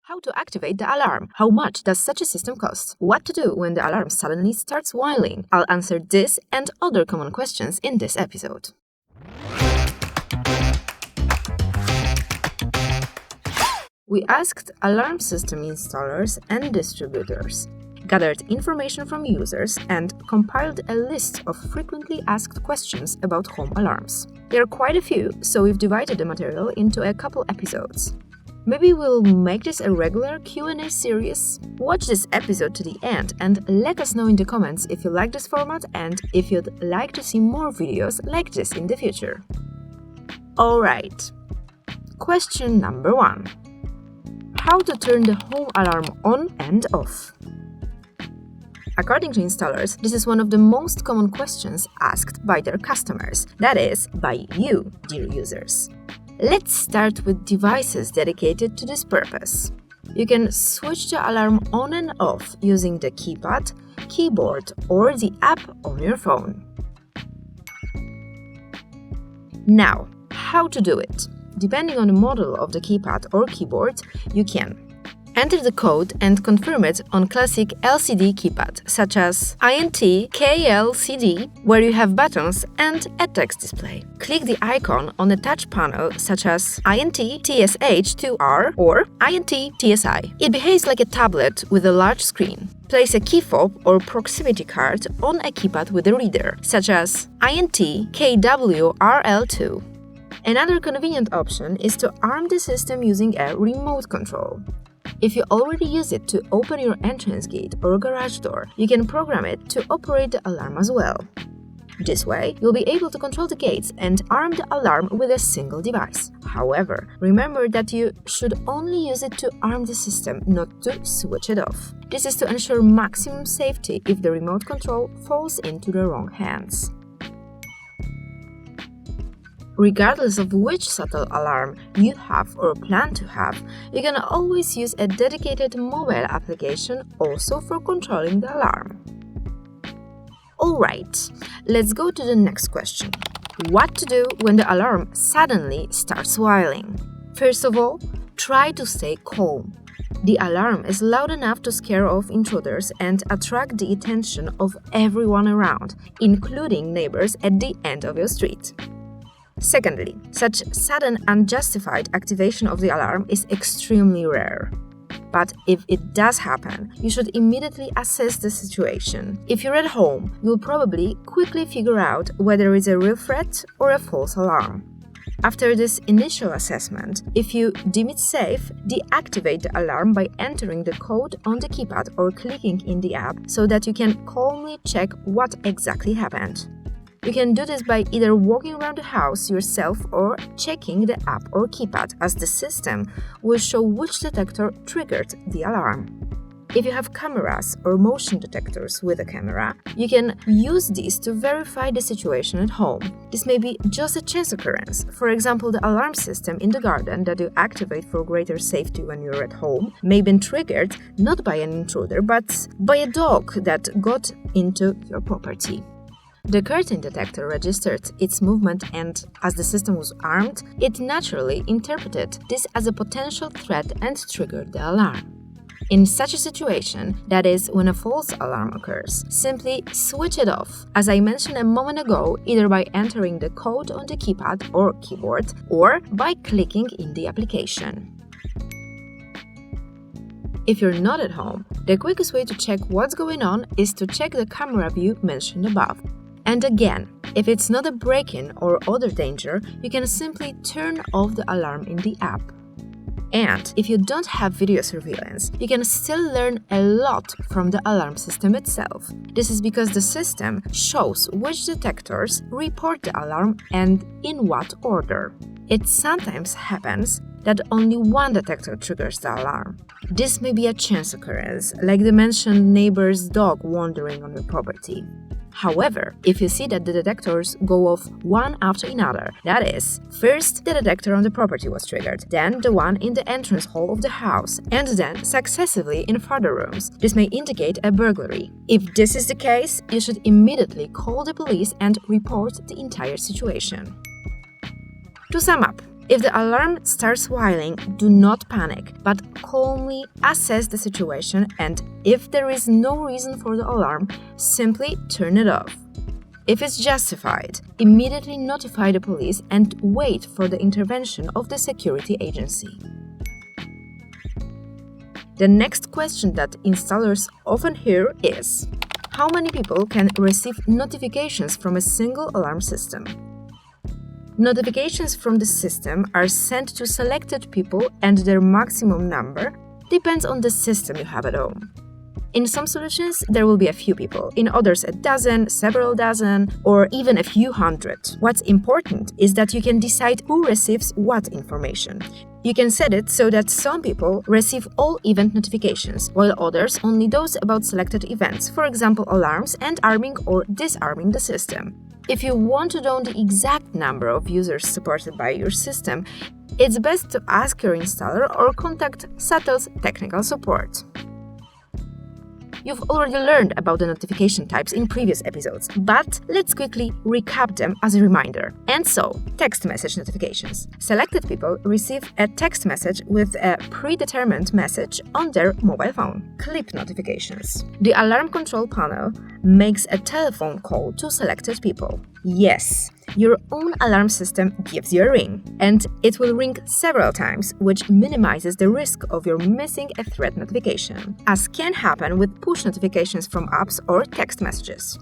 How to activate the alarm? How much does such a system cost? What to do when the alarm suddenly starts whining? I'll answer this and other common questions in this episode. We asked alarm system installers and distributors, gathered information from users, and compiled a list of frequently asked questions about home alarms. There are quite a few, so we've divided the material into a couple episodes. Maybe we'll make this a regular Q&A series? Watch this episode to the end and let us know in the comments if you like this format and if you'd like to see more videos like this in the future. Alright, question number 1. How to turn the home alarm on and off? According to installers, this is one of the most common questions asked by their customers, that is, by you, dear users. Let's start with devices dedicated to this purpose. You can switch the alarm on and off using the keypad, keyboard, or the app on your phone. Now, how to do it? Depending on the model of the keypad or keyboard, you can enter the code and confirm it on classic LCD keypad, such as INT KLCD, where you have buttons and a text display. Click the icon on the touch panel, such as INT TSH2R or INT TSI. It behaves like a tablet with a large screen. Place a key fob or proximity card on a keypad with a reader, such as INT KWRL2. Another convenient option is to arm the system using a remote control. If you already use it to open your entrance gate or garage door, you can program it to operate the alarm as well. This way, you'll be able to control the gates and arm the alarm with a single device. However, remember that you should only use it to arm the system, not to switch it off. This is to ensure maximum safety if the remote control falls into the wrong hands. Regardless of which SATEL alarm you have or plan to have, you can always use a dedicated mobile application also for controlling the alarm. Alright, let's go to the next question. What to do when the alarm suddenly starts whining? First of all, try to stay calm. The alarm is loud enough to scare off intruders and attract the attention of everyone around, including neighbors at the end of your street. Secondly, such sudden unjustified activation of the alarm is extremely rare. But if it does happen, you should immediately assess the situation. If you're at home, you'll probably quickly figure out whether it's a real threat or a false alarm. After this initial assessment, if you deem it safe, deactivate the alarm by entering the code on the keypad or clicking in the app so that you can calmly check what exactly happened. You can do this by either walking around the house yourself or checking the app or keypad, as the system will show which detector triggered the alarm. If you have cameras or motion detectors with a camera, you can use these to verify the situation at home. This may be just a chance occurrence. For example, the alarm system in the garden that you activate for greater safety when you're at home may have been triggered not by an intruder but by a dog that got into your property. The curtain detector registered its movement and, as the system was armed, it naturally interpreted this as a potential threat and triggered the alarm. In such a situation, that is, when a false alarm occurs, simply switch it off, as I mentioned a moment ago, either by entering the code on the keypad or keyboard, or by clicking in the application. If you're not at home, the quickest way to check what's going on is to check the camera view mentioned above. And again, if it's not a break-in or other danger, you can simply turn off the alarm in the app. And if you don't have video surveillance, you can still learn a lot from the alarm system itself. This is because the system shows which detectors report the alarm and in what order. It sometimes happens that only one detector triggers the alarm. This may be a chance occurrence, like the mentioned neighbor's dog wandering on your property. However, if you see that the detectors go off one after another, that is, first the detector on the property was triggered, then the one in the entrance hall of the house, and then successively in further rooms, this may indicate a burglary. If this is the case, you should immediately call the police and report the entire situation. To sum up, If the alarm starts whiling, do not panic, but calmly assess the situation, and if there is no reason for the alarm, simply turn it off. If it's justified, immediately notify the police and wait for the intervention of the security agency. The next question that installers often hear is: how many people can receive notifications from a single alarm system? Notifications from the system are sent to selected people, and their maximum number depends on the system you have at home. In some solutions, there will be a few people, in others a dozen, several dozen, or even a few hundred. What's important is that you can decide who receives what information. You can set it so that some people receive all event notifications, while others only those about selected events, for example alarms and arming or disarming the system. If you want to know the exact number of users supported by your system, it's best to ask your installer or contact SATEL's technical support. You've already learned about the notification types in previous episodes, but let's quickly recap them as a reminder. And so, text message notifications. Selected people receive a text message with a predetermined message on their mobile phone. Clip notifications. The alarm control panel makes a telephone call to selected people. Yes, your own alarm system gives you a ring, and it will ring several times, which minimizes the risk of your missing a threat notification, as can happen with push notifications from apps or text messages.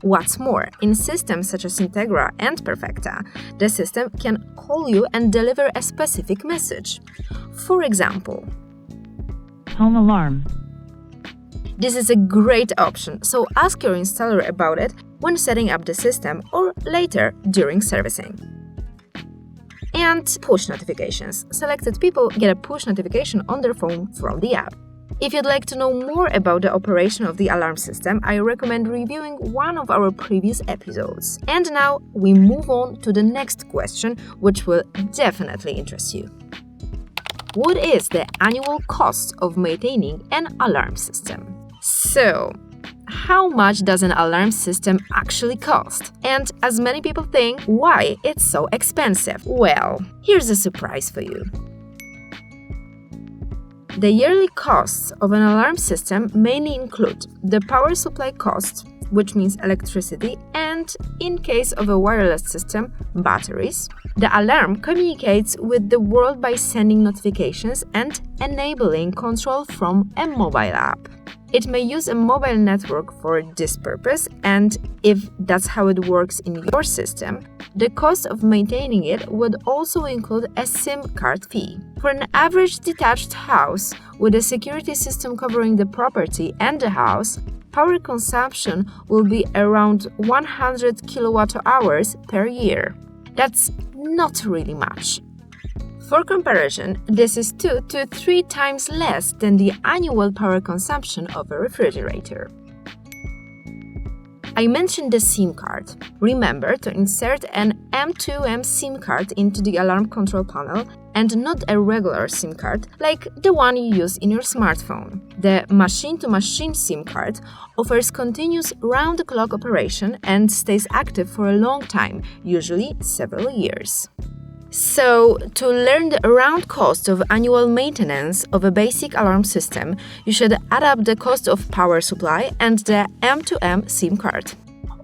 What's more, in systems such as Integra and Perfecta, the system can call you and deliver a specific message. For example, home alarm. This is a great option, so ask your installer about it when setting up the system or later during servicing. And push notifications. Selected people get a push notification on their phone from the app. If you'd like to know more about the operation of the alarm system, I recommend reviewing one of our previous episodes. And now we move on to the next question, which will definitely interest you. What is the annual cost of maintaining an alarm system? So, how much does an alarm system actually cost? And as many people think, why it's so expensive? Well, here's a surprise for you. The yearly costs of an alarm system mainly include the power supply cost, which means electricity, and, in case of a wireless system, batteries. The alarm communicates with the world by sending notifications and enabling control from a mobile app. It may use a mobile network for this purpose, and if that's how it works in your system, the cost of maintaining it would also include a SIM card fee. For an average detached house with a security system covering the property and the house, power consumption will be around 100 kilowatt-hours per year. That's not really much. For comparison, this is 2 to 3 times less than the annual power consumption of a refrigerator. I mentioned the SIM card. Remember to insert an M2M SIM card into the alarm control panel and not a regular SIM card like the one you use in your smartphone. The machine-to-machine SIM card offers continuous round-the-clock operation and stays active for a long time, usually several years. So, to learn the round cost of annual maintenance of a basic alarm system, you should add up the cost of power supply and the M2M SIM card.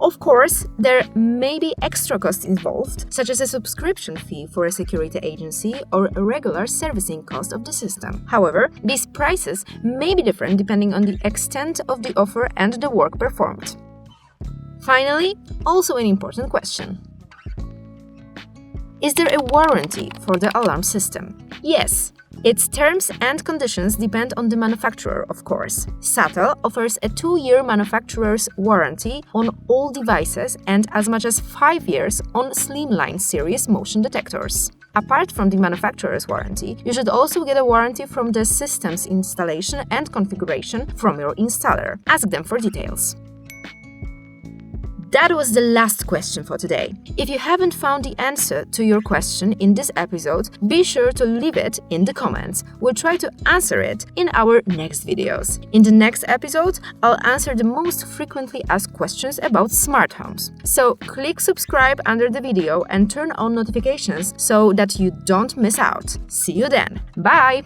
Of course, there may be extra costs involved, such as a subscription fee for a security agency or a regular servicing cost of the system. However, these prices may be different depending on the extent of the offer and the work performed. Finally, also an important question. Is there a warranty for the alarm system? Yes. Its terms and conditions depend on the manufacturer, of course. SATEL offers a 2-year manufacturer's warranty on all devices and as much as 5 years on Slimline series motion detectors. Apart from the manufacturer's warranty, you should also get a warranty from the system's installation and configuration from your installer. Ask them for details. That was the last question for today. If you haven't found the answer to your question in this episode, be sure to leave it in the comments. We'll try to answer it in our next videos. In the next episode, I'll answer the most frequently asked questions about smart homes. So click subscribe under the video and turn on notifications so that you don't miss out. See you then. Bye!